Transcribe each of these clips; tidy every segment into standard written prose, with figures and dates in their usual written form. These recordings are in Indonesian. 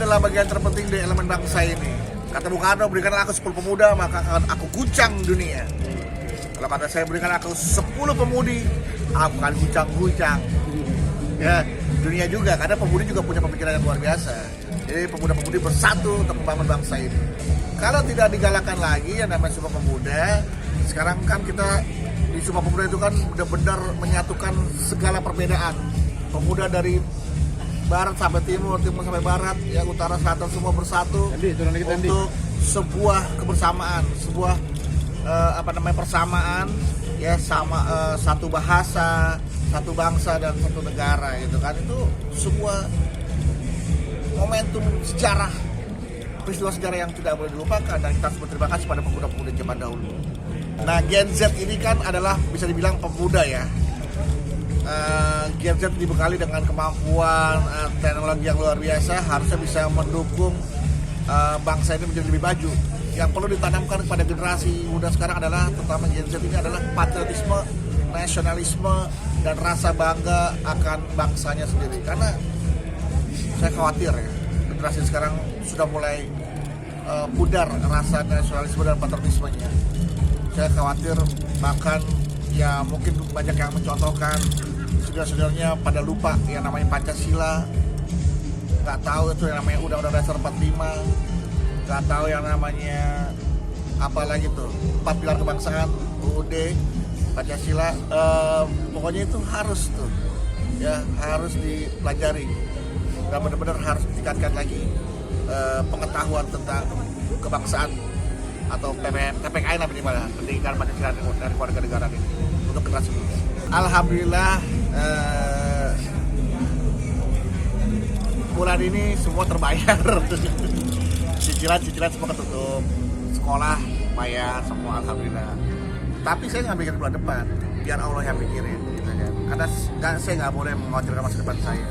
adalah bagian terpenting dari elemen bangsa ini. Kata Bung Karno, berikan aku 10 pemuda, maka akan aku guncang dunia. Kalau kata saya, berikan aku 10 pemudi, aku akan guncang-guncang. Ya, dunia juga, karena pemudi juga punya pemikiran yang luar biasa. Jadi pemuda-pemudi bersatu untuk membangun bangsa ini. Kalau tidak digalakan lagi yang namanya Sumpah Pemuda, sekarang kan kita di Sumpah Pemuda itu kan benar-benar menyatukan segala perbedaan. Pemuda dari barat sampai timur, timur sampai barat, ya utara selatan semua bersatu untuk sebuah kebersamaan, sebuah persamaan, ya sama satu bahasa, satu bangsa dan satu negara gitu kan. Itu sebuah momentum sejarah, peristiwa sejarah yang tidak boleh dilupakan, dan kita harus berterima kasih pada pemuda-pemuda zaman dahulu. Nah, Gen Z ini kan adalah bisa dibilang pemuda ya. Gen Z dibekali dengan kemampuan teknologi yang luar biasa, harusnya bisa mendukung bangsa ini menjadi lebih maju. Yang perlu ditanamkan kepada generasi muda sekarang adalah, terutama Gen Z ini, adalah patriotisme, nasionalisme, dan rasa bangga akan bangsanya sendiri. Karena saya khawatir ya, generasi sekarang sudah mulai pudar rasa nasionalisme dan patriotismenya. Saya khawatir bahkan ya mungkin banyak yang mencontohkan saudara-saudaranya pada lupa yang namanya Pancasila, nggak tahu itu yang namanya Undang-Undang Dasar 45, nggak tahu yang namanya apa lagi tuh 4 pilar kebangsaan, UUD, Pancasila. Pokoknya itu harus tuh ya, harus dipelajari dan benar-benar harus ditingkatkan lagi pengetahuan tentang kebangsaan atau PPKN lah minimal, pendidikan Pancasila dari warga negara ini untuk generasi muda. Alhamdulillah bulan ini semua terbayar. Cicilan semua ketutup, sekolah bayar semua, alhamdulillah. Tapi saya nggak mikirin bulan depan, biar Allah yang mikirin gitu kan. Karena saya nggak boleh mengkhawatirkan masa depan saya.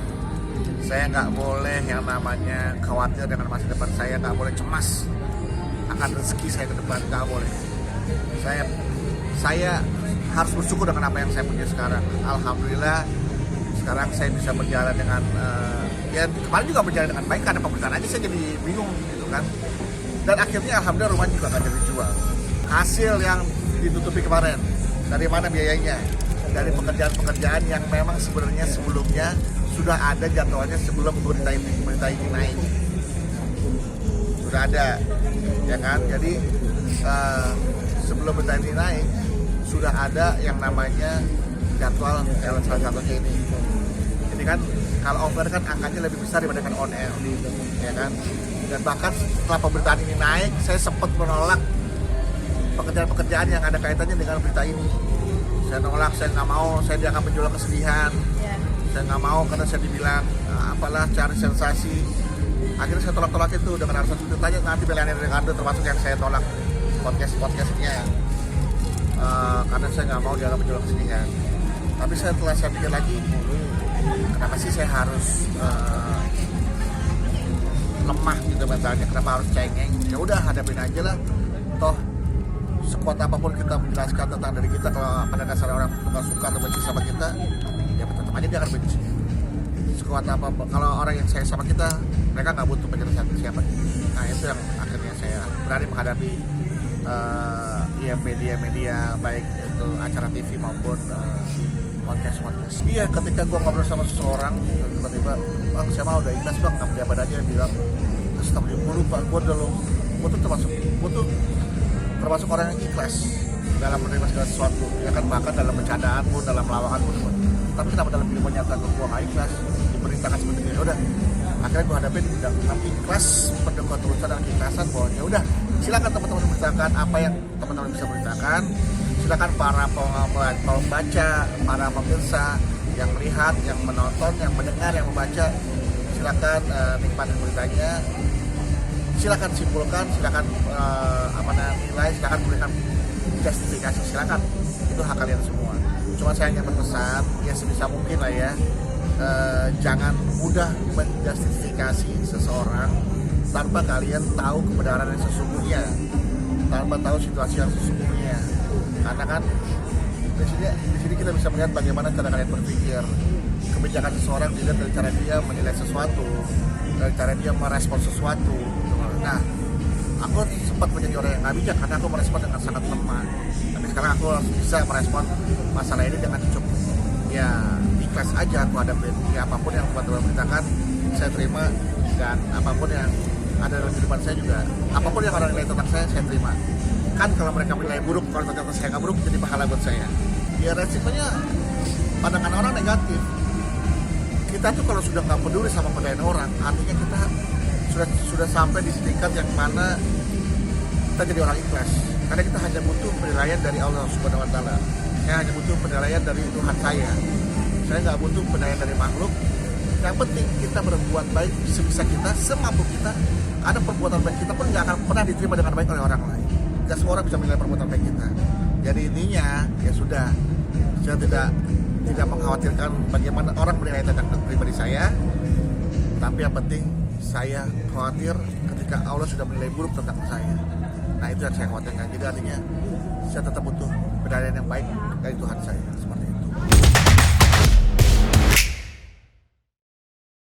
Saya nggak boleh yang namanya khawatir dengan masa depan saya, nggak boleh cemas akan rezeki saya ke depan, nggak boleh. Saya harus bersyukur dengan apa yang saya punya sekarang. Alhamdulillah sekarang saya bisa berjalan dengan ya kemarin juga berjalan dengan baik, karena pemerintahan aja saya jadi bingung gitu kan. Dan akhirnya alhamdulillah rumah juga nggak jadi dijual. Hasil yang ditutupi kemarin, dari mana biayanya? Dari pekerjaan-pekerjaan yang memang sebenarnya sebelumnya sudah ada jadwalnya sebelum berita ini naik. Sudah ada, ya kan? Jadi sebelum berita ini naik sudah ada yang namanya jadwal salah satunya ini. Jadi kan kalau off air kan angkanya lebih besar dibandingkan on air, ya kan? Dan bahkan setelah pemberitaan ini naik, saya sempat menolak pekerjaan-pekerjaan yang ada kaitannya dengan berita ini. Saya nolak, saya nggak mau, saya dianggap menjual kesedihan. Saya nggak mau karena saya dibilang apalah cari sensasi. Akhirnya saya tolak itu dengan alasan itu tanya nanti pilihan dari Ricardo, termasuk yang saya tolak podcastnya. Karena saya nggak mau dianggap menjual kesedihan. Tapi setelah saya pikir lagi, kenapa sih saya harus lemah gitu mentalnya, kenapa harus cengeng? Ya udah, hadapin aja lah. Toh sekuat apapun kita menjelaskan tentang diri kita, kalau pada dasar orang bukan suka atau benci sama kita, ya tetap aja dia akan benci. Sekuat apa, kalau orang yang sayang sama kita, mereka nggak butuh penjelasan siapa. Nah itu yang akhirnya saya berani menghadapi ya media-media, baik itu acara TV maupun podcast. Iya, ketika gue ngobrol sama seseorang, tiba-tiba, bang saya mau udah ikhlas bang, nggak pejabat aja yang bilang, astagfirullah lupa, gue tuh termasuk orang yang ikhlas dalam menerima segala sesuatu, ya kan, bahkan dalam bercandaan pun, dalam lawakan pun. Tapi kenapa dalam kehidupan nyata gue nggak ikhlas, diperintahkan seperti itu? Udah, akhirnya gue hadapin dengan ikhlas, mendengar tulisan dan keikhlasan bahwa ya udah, silakan teman-teman beritakan apa yang teman-teman bisa beritakan. Silakan para pembaca, para pemirsa yang melihat, yang menonton, yang mendengar, yang membaca, silakan nikmati beritanya. Silakan simpulkan, silakan nilai, silakan berikan justifikasi, silakan, itu hak kalian semua. Cuma saya hanya berpesan, ya sebisa mungkin lah ya, jangan mudah menjustifikasi seseorang tanpa kalian tahu kebenaran yang sesungguhnya, tanpa tahu situasi yang sesungguhnya. Karena kan di sini kita bisa melihat bagaimana cara kalian berpikir. kebijakan seseorang dilihat dari cara dia menilai sesuatu, dari cara dia merespon sesuatu. Nah, aku sempat menjadi orang yang nggak bijak karena aku merespon dengan sangat lemah. Tapi sekarang aku harus bisa merespon masalah ini dengan cukup ya ikhlas aja aku hadapin. Ya apapun yang Tuhan beritakan saya terima, dan apapun yang ada dalam kehidupan saya juga, apapun yang orang nilai tentang saya terima. Kan kalau mereka menilai buruk, kalau ternyata saya nggak buruk, jadi pahala buat saya. Ya resikonya pandangan orang negatif. Kita tuh kalau sudah nggak peduli sama penilaian orang, artinya kita sudah sampai di tingkat yang mana kita jadi orang ikhlas. Karena kita hanya butuh penilaian dari Allah Subhanahu Wa Taala. Saya hanya butuh penilaian dari Tuhan saya. Saya nggak butuh penilaian dari makhluk. Yang penting kita berbuat baik sebisa kita, semampu kita. Ada perbuatan baik kita pun nggak akan pernah diterima dengan baik oleh orang lain. Tidak semua orang bisa menilai perbuatan baik kita. Jadi intinya ya sudah, saya tidak mengkhawatirkan bagaimana orang menilai tentang pribadi saya. Tapi yang penting saya khawatir ketika Allah sudah menilai buruk tentang saya. Nah itu yang saya khawatirkan. Jadi artinya saya tetap butuh penilaian yang baik dari Tuhan saya. Seperti itu.